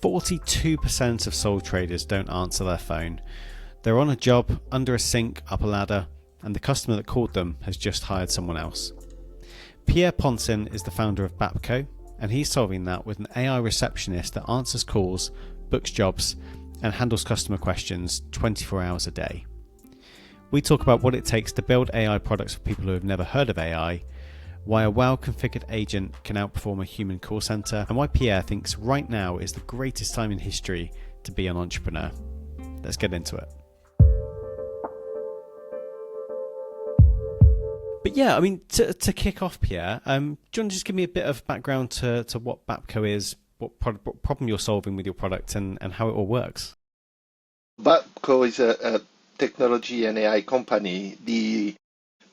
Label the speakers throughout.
Speaker 1: 42% of sole traders don't answer their phone. They're on a job, under a sink, up a ladder, and the customer that called them has just hired someone else. Pierre Ponsin is the founder of BAPPCO, and he's solving that with an AI receptionist that answers calls, books jobs, and handles customer questions 24 hours a day. We talk about what it takes to build AI products for people who have never heard of AI, why a well-configured agent can outperform a human call center, and why Pierre thinks right now is the greatest time in history to be an entrepreneur. Let's get into it. But yeah, I mean, to kick off, Pierre, do you want to just give me a bit of background to what BAPPCO is, what problem you're solving with your product, and how it all works?
Speaker 2: BAPPCO is a technology and AI company.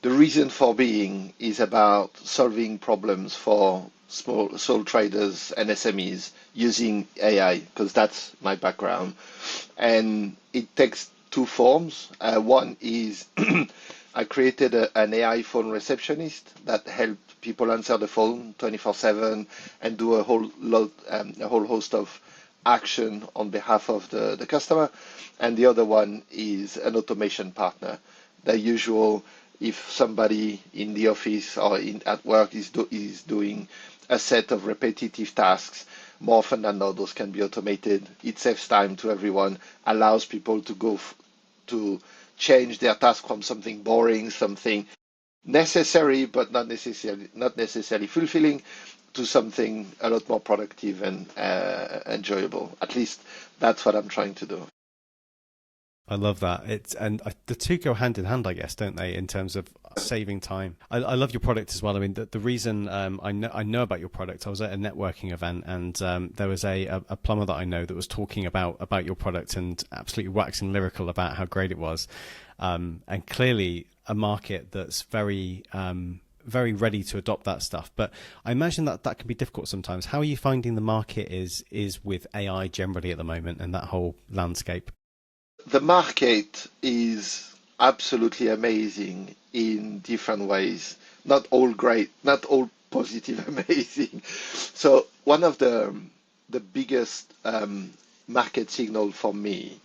Speaker 2: The reason for being is about solving problems for small sole traders and SMEs using AI, because that's my background. And it takes two forms. One is I created an AI phone receptionist that helped people answer the phone 24/7 and do a whole host of action on behalf of the customer. And the other one is an automation partner. The usual, if somebody in the office or at work is doing a set of repetitive tasks, more often than not, those can be automated. It saves time to everyone, allows people to go to change their task from something boring, something necessary but not necessarily fulfilling, to something a lot more productive and enjoyable. At least that's what I'm trying to do.
Speaker 1: I love that. The two go hand in hand, I guess, don't they, in terms of saving time. I love your product as well. I mean, the reason I know about your product, I was at a networking event, and there was a plumber that I know that was talking about your product and absolutely waxing lyrical about how great it was. And clearly a market that's very ready to adopt that stuff. But I imagine that can be difficult sometimes. How are you finding the market is with AI generally at the moment and that whole landscape?
Speaker 2: The market is absolutely amazing in different ways. Not all great, not all positive, amazing. So one of the biggest market signal for me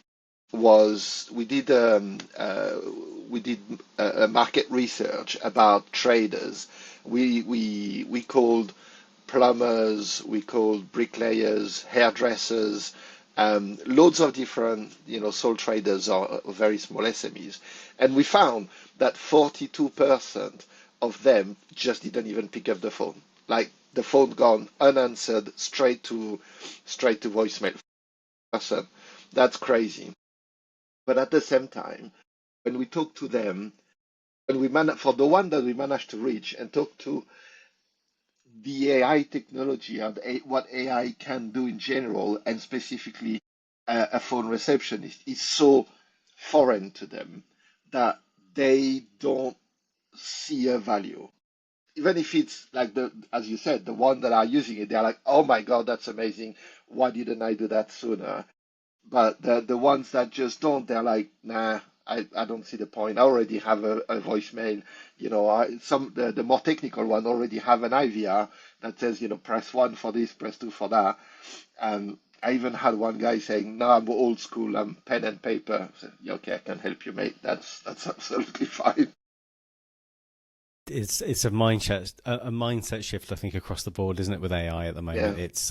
Speaker 2: was we did a market research about traders. We called plumbers, we called bricklayers, hairdressers, loads of different, sole traders or very small SMEs. And we found that 42% of them just didn't even pick up the phone. Like the phone gone unanswered, straight to voicemail. That's crazy. But at the same time, when we talk to them, for the one that we managed to reach and talk to, the AI technology and what AI can do in general, and specifically a phone receptionist, is so foreign to them that they don't see a value. Even if it's like as you said, the one that are using it, they're like, oh my God, that's amazing. Why didn't I do that sooner? But the ones that just don't, they're like, nah, I don't see the point. I already have a voicemail. The more technical one already have an IVR that says, press 1 for this, press 2 for that. And I even had one guy saying, no, I'm old school, I'm pen and paper. I said, yeah, okay, I can help you, mate. That's absolutely fine.
Speaker 1: It's a mindset shift, I think, across the board, isn't it, with AI at the moment? Yeah. It's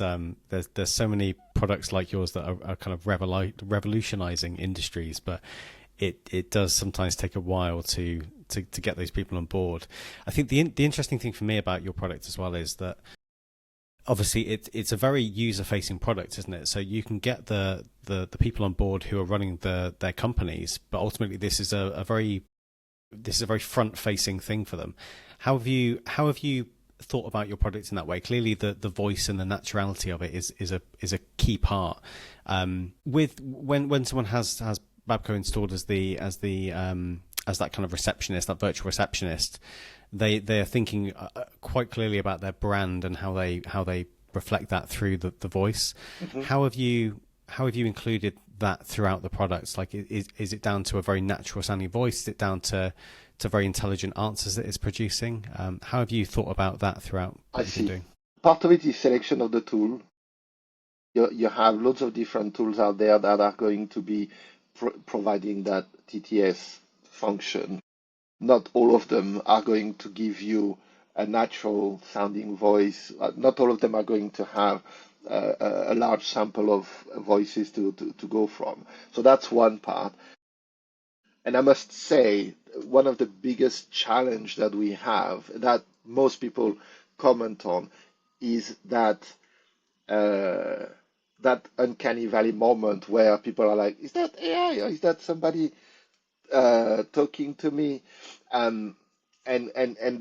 Speaker 1: there's so many products like yours that are kind of revolutionizing industries, but it does sometimes take a while to get those people on board. I think the interesting thing for me about your product as well is that obviously it's a very user-facing product, isn't it? So you can get the people on board who are running their companies, but ultimately this is a very front-facing thing for them. How have you thought about your product in that way? Clearly, the voice and the naturality of it is a key part. With when someone has BAPPCO installed as that kind of receptionist, that virtual receptionist, they are thinking quite clearly about their brand and how they reflect that through the voice. Mm-hmm. How have you included that throughout the products? Like, is it down to a very natural sounding voice? Is it down to very intelligent answers that it's producing? How have you thought about that throughout what you've been doing?
Speaker 2: Part of it is selection of the tool. You have loads of different tools out there that are going to be providing that TTS function. Not all of them are going to give you a natural sounding voice. Not all of them are going to have a large sample of voices to go from. So that's one part. And I must say, one of the biggest challenge that we have that most people comment on is uh, that uncanny valley moment where people are like, "Is that AI or is that somebody talking to me?" Um, and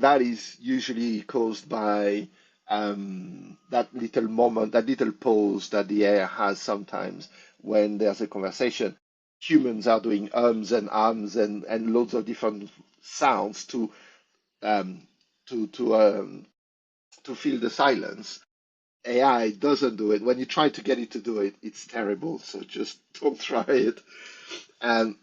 Speaker 2: that is usually caused by that little moment, that little pause that the AI has sometimes when there's a conversation. Humans are doing ums and ahs and loads of different sounds um, to to um, to fill the silence. AI doesn't do it. When you try to get it to do it, it's terrible. So just don't try it. And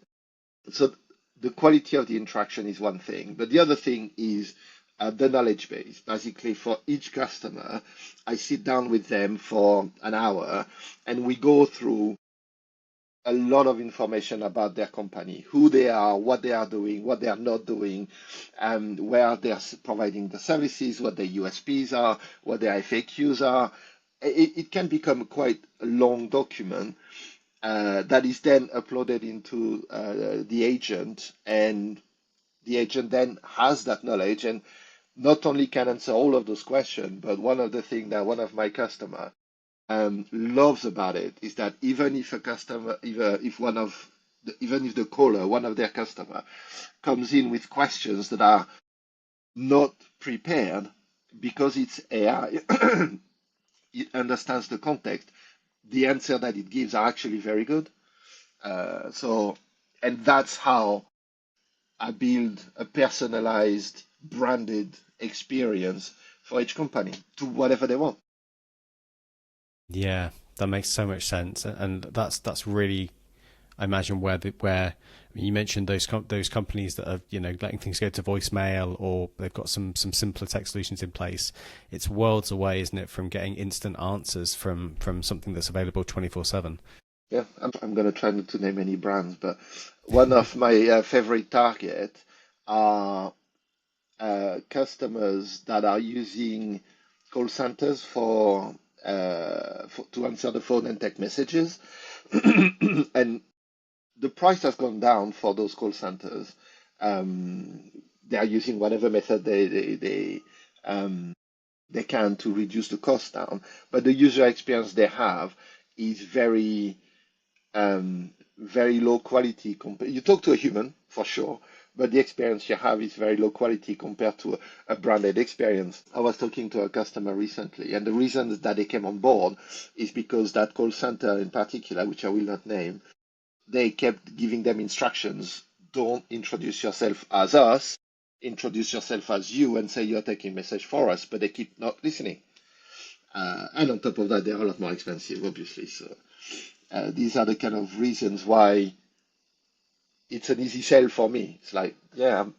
Speaker 2: so the quality of the interaction is one thing, but the other thing is the knowledge base. Basically, for each customer, I sit down with them for an hour and we go through a lot of information about their company, who they are, what they are doing, what they are not doing, where they are providing the services, what their USPs are, what their FAQs are. It can become quite a long document that is then uploaded into the agent, and the agent then has that knowledge and not only can answer all of those questions, but one of the things that one of my customers loves about it is that even if a customer, even if the caller, one of their customer, comes in with questions that are not prepared, because it's AI, it understands the context. The answer that it gives are actually very good. And that's how I build a personalized, branded experience for each company to whatever they want.
Speaker 1: Yeah, that makes so much sense, and that's really, I imagine, where you mentioned those companies that are letting things go to voicemail, or they've got some simpler tech solutions in place. It's worlds away, isn't it, from getting instant answers from something that's available 24/7.
Speaker 2: Yeah, I'm going to try not to name any brands, but one of my favorite target are customers that are using call centers for to answer the phone and text messages, and the price has gone down for those call centers. They are using whatever method um, they can to reduce the cost down, but the user experience they have is very low quality. You talk to a human for sure, but the experience you have is very low quality compared to a branded experience. I was talking to a customer recently, and the reason that they came on board is because that call center in particular, which I will not name, they kept giving them instructions. Don't introduce yourself as us, introduce yourself as you and say you're taking message for us, but they keep not listening. And on top of that, they're a lot more expensive, obviously. So these are the kind of reasons why it's an easy sell for me. It's like, yeah, I'm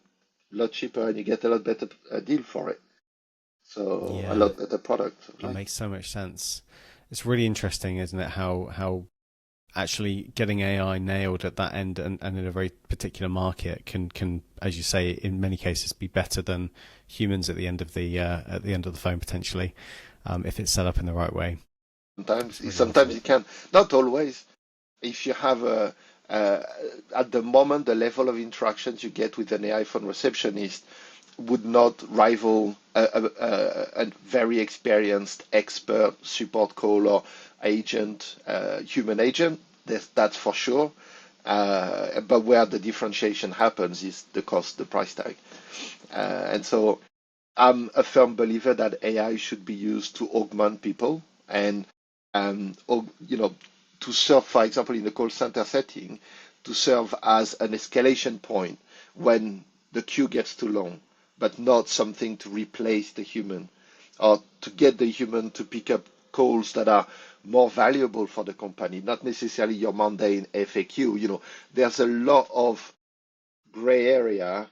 Speaker 2: a lot cheaper and you get a lot better deal for it. So a
Speaker 1: Yeah,
Speaker 2: lot better product.
Speaker 1: that
Speaker 2: Like,
Speaker 1: makes so much sense. It's really interesting, isn't it, how actually getting AI nailed at that end and in a very particular market can, as you say, in many cases be better than humans at the end of the phone potentially, if it's set up in the right way. It's really
Speaker 2: sometimes
Speaker 1: awesome.
Speaker 2: you can, not always. If you have uh, at the moment, the level of interactions you get with an AI phone receptionist would not rival a very experienced expert support call or agent, human agent. That's for sure. But where the differentiation happens is the cost, the price tag. And so I'm a firm believer that AI should be used to augment people and, or, to serve, for example, in the call center setting, to serve as an escalation point when the queue gets too long, but not something to replace the human or to get the human to pick up calls that are more valuable for the company, not necessarily your mundane FAQ. There's a lot of gray area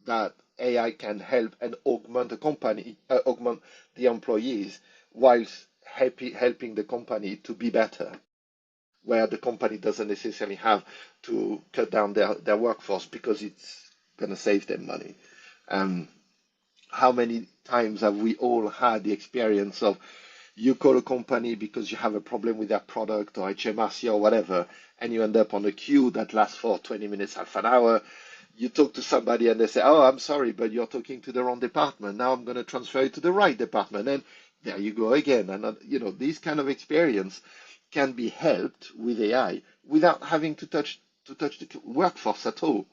Speaker 2: that AI can help and augment the company, augment the employees, whilst helping the company to be better, where the company doesn't necessarily have to cut down their workforce because it's going to save them money. How many times have we all had the experience of you call a company because you have a problem with their product or HMRC or whatever, and you end up on a queue that lasts for 20 minutes, half an hour. You talk to somebody and they say, oh, I'm sorry, but you're talking to the wrong department. Now I'm going to transfer you to the right department. And there you go again. And, this kind of experience can be helped with AI without having to touch the workforce at all.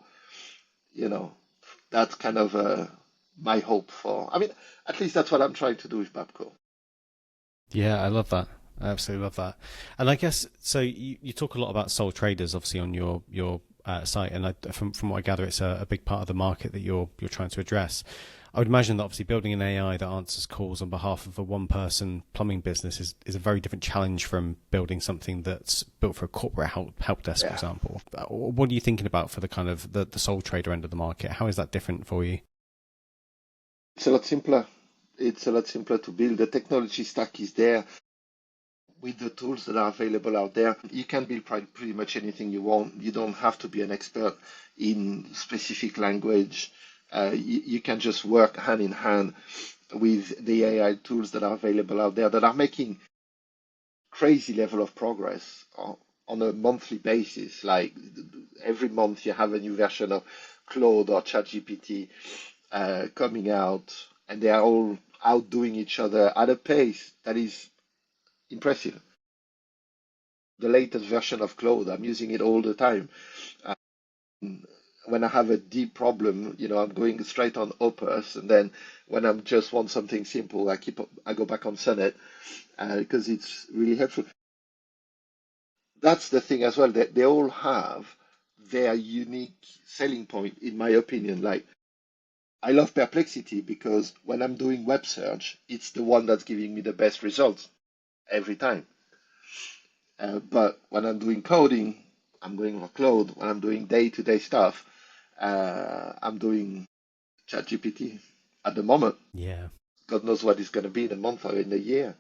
Speaker 2: That's kind of my hope for. I mean, at least that's what I'm trying to do with BAPPCO.
Speaker 1: Yeah, I love that. I absolutely love that. And I guess so. You talk a lot about sole traders, obviously, on your site, and from what I gather, it's a big part of the market that you're trying to address. I would imagine that obviously building an AI that answers calls on behalf of a one-person plumbing business is a very different challenge from building something that's built for a corporate help desk, for example. What are you thinking about for the kind of the sole trader end of the market? How is that different for you?
Speaker 2: It's a lot simpler. It's a lot simpler to build. The technology stack is there. With the tools that are available out there, you can build pretty much anything you want. You don't have to be an expert in specific language. You can just work hand in hand with the AI tools that are available out there that are making crazy level of progress on a monthly basis. Like every month you have a new version of Claude or ChatGPT coming out, and they are all outdoing each other at a pace that is impressive. The latest version of Claude, I'm using it all the time. When I have a deep problem, I'm going straight on Opus, and then when I just want something simple, I go back on Sonnet because it's really helpful. That's the thing as well, that they all have their unique selling point, in my opinion. Like, I love Perplexity because when I'm doing web search, it's the one that's giving me the best results every time. But when I'm doing coding, I'm going for Claude. When I'm doing day-to-day stuff, I'm doing ChatGPT at the moment.
Speaker 1: Yeah.
Speaker 2: God knows what it's going to be in a month or in a year.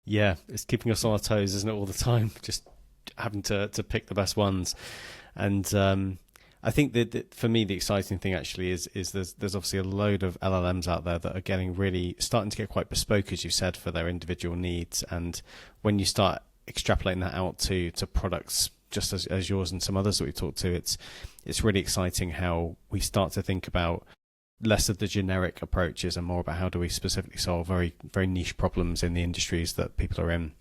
Speaker 1: Yeah, it's keeping us on our toes, isn't it, all the time? Just having to pick the best ones. And I think that for me, the exciting thing actually is there's obviously a load of LLMs out there that are starting to get quite bespoke, as you said, for their individual needs. And when you start extrapolating that out to products just as yours and some others that we talked to, it's really exciting how we start to think about less of the generic approaches and more about how do we specifically solve very, very niche problems in the industries that people are in.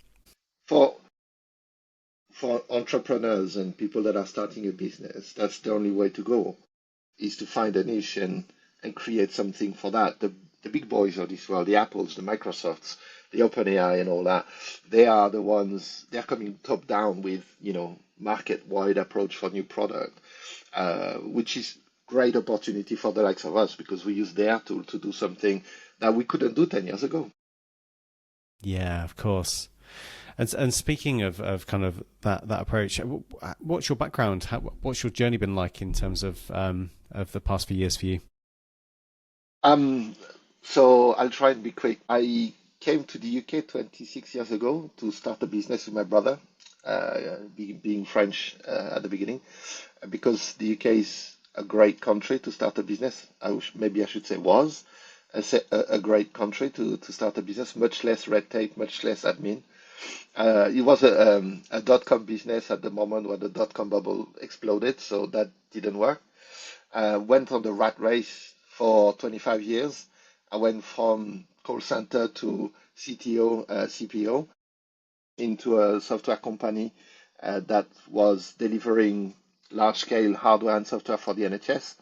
Speaker 2: For entrepreneurs and people that are starting a business, that's the only way to go, is to find a niche and create something for that. The big boys of this world, the Apples, the Microsofts, the OpenAI and all that, they are the ones, they're coming top down with, market-wide approach for new product, which is great opportunity for the likes of us because we use their tool to do something that we couldn't do 10 years ago.
Speaker 1: Yeah, of course. And speaking of kind of that approach, what's your background? What's your journey been like in terms of the past few years for you?
Speaker 2: So I'll try and be quick. I came to the UK 26 years ago to start a business with my brother, being French at the beginning, because the UK is a great country to start a business. Maybe I should say was a great country to start a business, much less red tape, much less admin. It was a dot-com business at the moment when the dot-com bubble exploded, so that didn't work. Went on the rat race for 25 years. I went from call center to CTO, CPO into a software company that was delivering large-scale hardware and software for the NHS.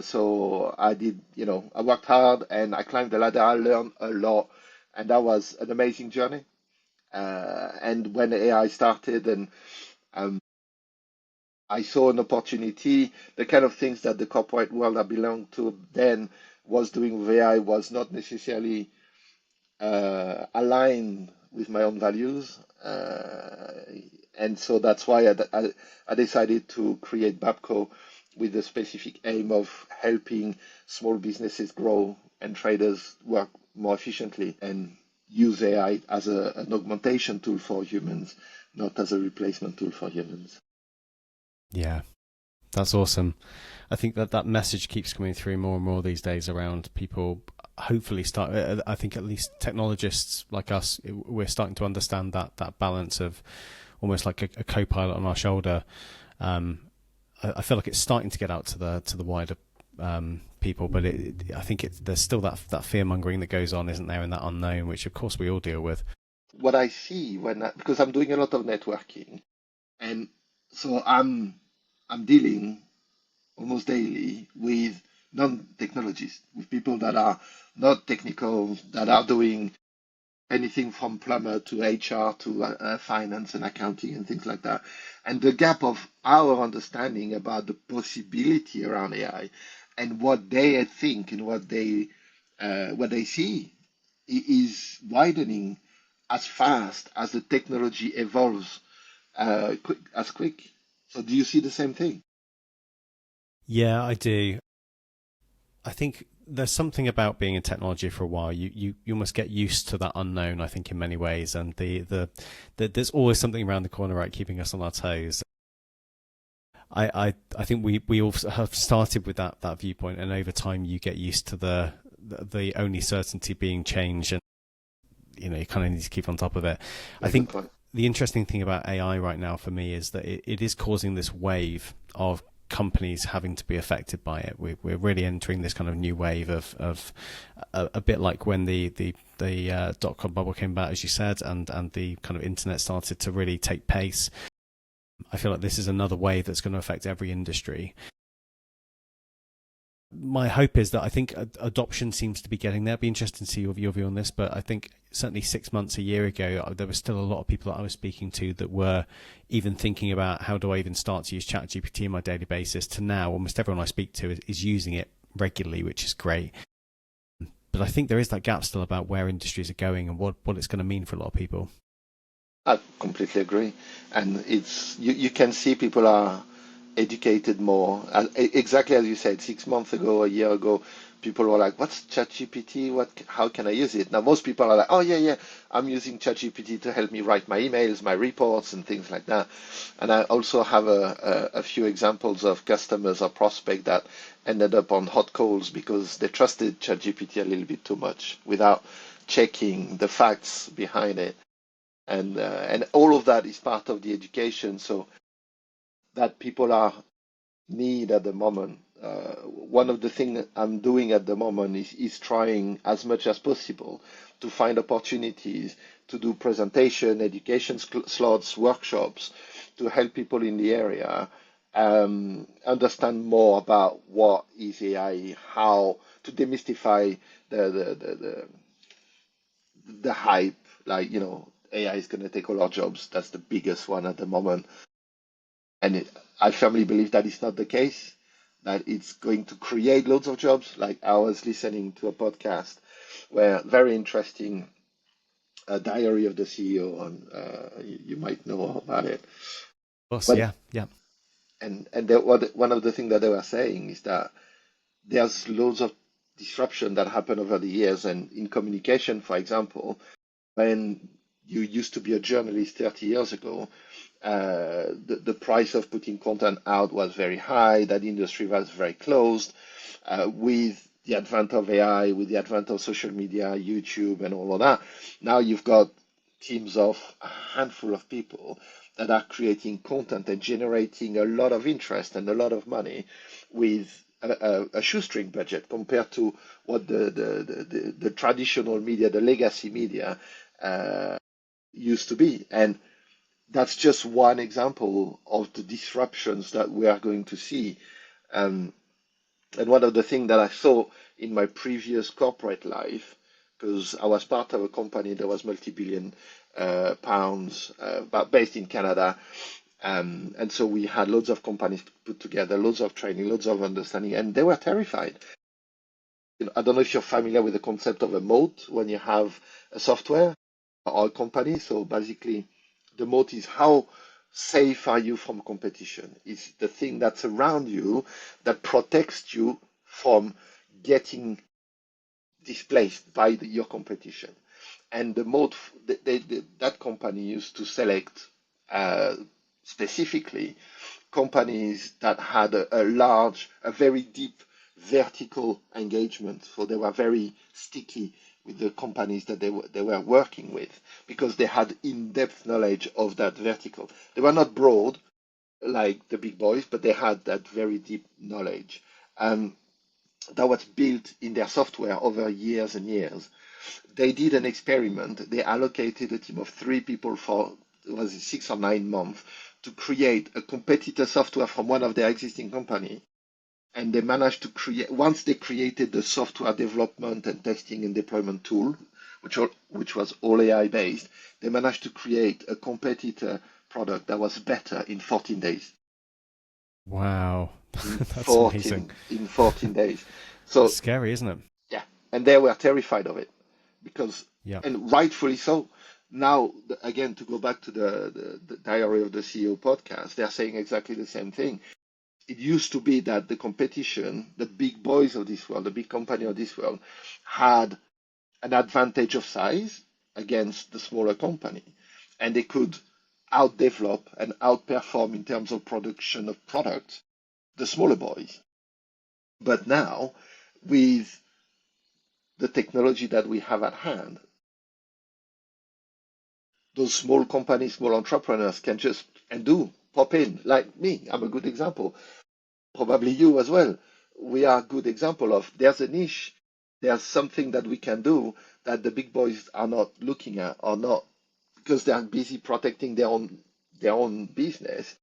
Speaker 2: So I did, I worked hard and I climbed the ladder. I learned a lot, and that was an amazing journey. And when AI started and I saw an opportunity, the kind of things that the corporate world I belonged to then was doing with AI was not necessarily aligned with my own values. And so that's why I decided to create BAPPCO with the specific aim of helping small businesses grow and traders work more efficiently. And use AI as an augmentation tool for humans, not as a replacement tool for humans.
Speaker 1: Yeah, that's awesome. I think that message keeps coming through more and more these days around people hopefully start. I think at least technologists like us, we're starting to understand that balance of almost like a co-pilot on our shoulder. I feel like it's starting to get out to the wider people, but I think there's still that fear mongering that goes on, isn't there, in that unknown, which of course we all deal with.
Speaker 2: What I see because I'm doing a lot of networking, and so I'm dealing almost daily with non-technologists, with people that are not technical, that are doing anything from plumber to HR to finance and accounting and things like that. And the gap of our understanding about the possibility around AI and what they think and what they see is widening as fast as the technology evolves quick. So do you see the same thing?
Speaker 1: Yeah, I do. I think there's something about being in technology for a while. You must get used to that unknown, I think, in many ways. And there's always something around the corner, right, keeping us on our toes. I think we all have started with that viewpoint, and over time you get used to the only certainty being change, and you kind of need to keep on top of it. I think the interesting thing about AI right now for me is that it is causing this wave of companies having to be affected by it. We're really entering this kind of new wave of a bit like when the dot-com bubble came about, as you said, and the kind of internet started to really take pace. I feel like this is another wave that's going to affect every industry. My hope is that I think adoption seems to be getting there. It'd be interesting to see your view on this, but I think certainly 6 months, a year ago, there was still a lot of people that I was speaking to that were even thinking about how do I even start to use ChatGPT on my daily basis, to now almost everyone I speak to is using it regularly, which is great. But I think there is that gap still about where industries are going and what it's going to mean for a lot of people.
Speaker 2: I completely agree. And it's you can see people are educated more. Exactly as you said, 6 months ago, a year ago, people were like, "What's ChatGPT? How can I use it?" Now most people are like, "Oh yeah, I'm using ChatGPT to help me write my emails, my reports, and things like that." And I also have a few examples of customers or prospects that ended up on hot calls because they trusted ChatGPT a little bit too much without checking the facts behind it. And all of that is part of the education. So that people are need at the moment. One of the things I'm doing at the moment is trying as much as possible to find opportunities to do presentation, education slots, workshops to help people in the area understand more about what is AI, how to demystify the hype, like, AI is going to take all our jobs. That's the biggest one at the moment. And I firmly believe that is not the case, that it's going to create loads of jobs. Like I was listening to a podcast where very interesting diary of the CEO on, you might know about it.
Speaker 1: But, yeah.
Speaker 2: And one of the things that they were saying is that there's loads of disruption that happened over the years. And in communication, for example, when you used to be a journalist 30 years ago, the price of putting content out was very high. That industry was very closed. With the advent of AI, with the advent of social media, YouTube, and all of that, now you've got teams of a handful of people that are creating content and generating a lot of interest and a lot of money with a shoestring budget compared to what the traditional media, the legacy media, used to be. And that's just one example of the disruptions that we are going to see. And one of the things that I saw in my previous corporate life, because I was part of a company that was multi-billion pounds, but based in Canada. And so we had loads of companies put together, loads of training, loads of understanding, and they were terrified. I don't know if you're familiar with the concept of a moat when you have a software or a company. So basically, the moat is how safe are you from competition? It's the thing that's around you that protects you from getting displaced by your competition. And the mode that company used to select specifically companies that had a very deep vertical engagement. So they were very sticky with the companies that they were working with because they had in-depth knowledge of that vertical. They were not broad like the big boys, but they had that very deep knowledge. That was built in their software over years and years. They did an experiment. They allocated a team of 3 people for, was it 6 or 9 months, to create a competitor software from one of their existing company. And they managed to create, once they created the software development and testing and deployment tool, which was all AI based, they managed to create a competitor product that was better in 14 days.
Speaker 1: Wow. That's amazing.
Speaker 2: In 14 days. So
Speaker 1: it's scary, isn't it?
Speaker 2: Yeah. And they were terrified of it because,
Speaker 1: yeah,
Speaker 2: and rightfully so. Now, again, to go back to the Diary of the CEO podcast, they're saying exactly the same thing. It used to be that the competition, the big boys of this world, the big company of this world, had an advantage of size against the smaller company, and they could outdevelop and outperform in terms of production of products the smaller boys. But now, with the technology that we have at hand, those small companies, small entrepreneurs can just pop in, like me. I'm a good example. Probably you as well. We are a good example of there's a niche, there's something that we can do that the big boys are not looking at or not because they are busy protecting their own business.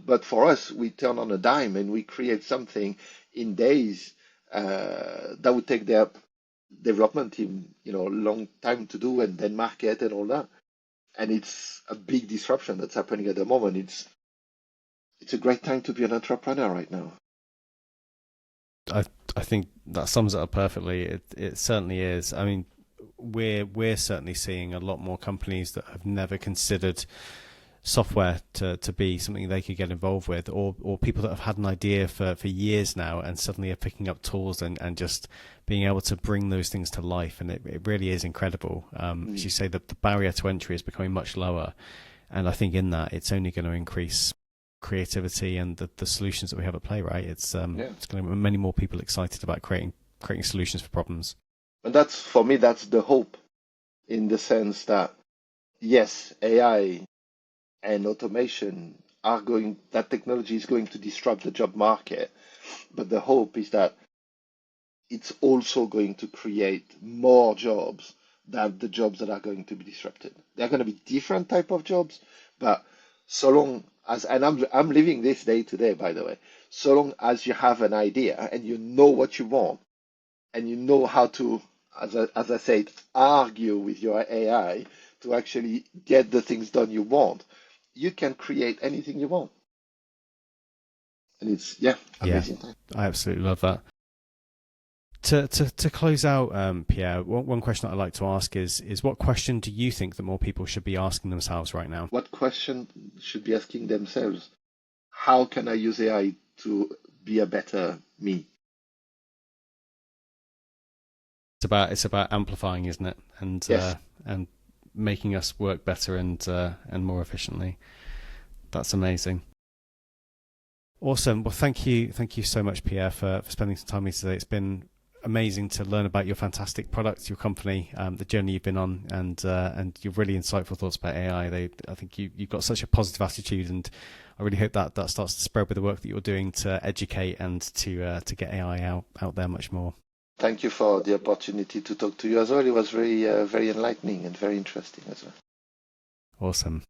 Speaker 2: But for us, we turn on a dime and we create something in days that would take their development team, a long time to do and then market and all that. And it's a big disruption that's happening at the moment. It's a great time to be an entrepreneur right now.
Speaker 1: I think that sums it up perfectly. It certainly is. I mean, we're certainly seeing a lot more companies that have never considered software to be something they could get involved with, or people that have had an idea for years now and suddenly are picking up tools and just being able to bring those things to life. And it really is incredible. As you say, the barrier to entry is becoming much lower. And I think in that, it's only going to increase creativity and the solutions that we have at play, right? It's going to get many more people excited about creating solutions for problems.
Speaker 2: And for me, that's the hope, in the sense that, yes, AI and automation that technology is going to disrupt the job market. But the hope is that it's also going to create more jobs than the jobs that are going to be disrupted. There are going to be different type of jobs, but so long as, and I'm living this day to day, by the way, so long as you have an idea and you know what you want and you know how to, as I said, argue with your AI to actually get the things done you want, you can create anything you want. And it's, amazing time.
Speaker 1: I absolutely love that. To close out, Pierre, one question that I'd like to ask is what question do you think that more people should be asking themselves right now?
Speaker 2: What question should be asking themselves? How can I use AI to be a better me?
Speaker 1: It's about amplifying, isn't it? And
Speaker 2: yes.
Speaker 1: And making us work better and more efficiently. That's amazing. Awesome. Well, thank you so much, Pierre, for spending some time with me today. It's been amazing to learn about your fantastic products, your company, the journey you've been on, and your really insightful thoughts about AI. I think you've got such a positive attitude, and I really hope that starts to spread with the work that you're doing to educate and to get AI out there much more.
Speaker 2: Thank you for the opportunity to talk to you as well. It was very enlightening and very interesting as well.
Speaker 1: Awesome.